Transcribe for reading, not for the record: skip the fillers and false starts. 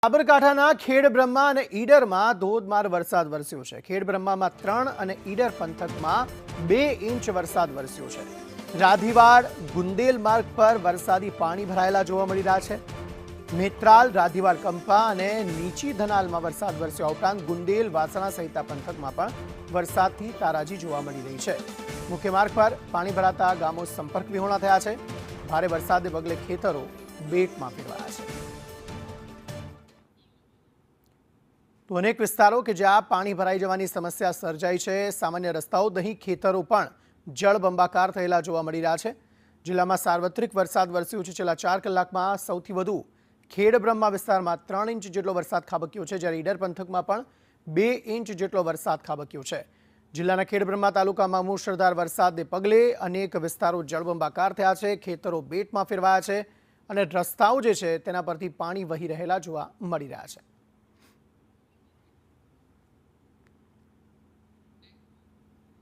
સાબરકાંઠાના ખેડબ્રહ્મા અને ઈડરમાં ધોધમાર વરસાદ વરસ્યો છે। ખેડબ્રહ્મામાં 3 અને ઈડર પંથકમાં 2 ઇંચ વરસાદ વરસ્યો છે। રાધીવાડ ગુંદેલ માર્ગ પર વરસાદી પાણી ભરાયેલા જોવા મળી રહ્યા છે। મેત્રાલ, રાધીવાડ, કંપા અને નીચી ધનાલમાં વરસાદ વરસ્યો ઉપરાંત ગુંદેલ, વાસણા સહિતના પંથકમાં પણ વરસાદથી તારાજી જોવા મળી રહી છે। મુખ્ય માર્ગ પર પાણી ભરાતા ગામો સંપર્ક વિહોણા થયા છે। ભારે વરસાદને પગલે ખેતરો બેટમાં ફેરવાયા છે। તો અનેક વિસ્તારો કે જ્યાં પાણી ભરાઈ જવાની સમસ્યા સર્જાઈ છે। સામાન્ય રસ્તાઓ નહીં, ખેતરો પણ જળબંબાકાર થયેલા જોવા મળી રહ્યા છે। જિલ્લામાં સાર્વત્રિક વરસાદ વરસ્યો છે। છેલ્લા 4 કલાકમાં સૌથી વધુ ખેડબ્રહ્મા વિસ્તારમાં 3 ઇંચ જેટલો વરસાદ ખાબક્યો છે, જ્યારે ઈડર પંથકમાં પણ 2 ઇંચ જેટલો વરસાદ ખાબક્યો છે। જિલ્લાના ખેડબ્રહ્મા તાલુકામાં મુશળધાર વરસાદને પગલે અનેક વિસ્તારો જળબંબાકાર થયા છે, ખેતરો બેટમાં ફેરવાયા છે અને રસ્તાઓ જે છે તેના પરથી પાણી વહી રહેલા જોવા મળી રહ્યા છે।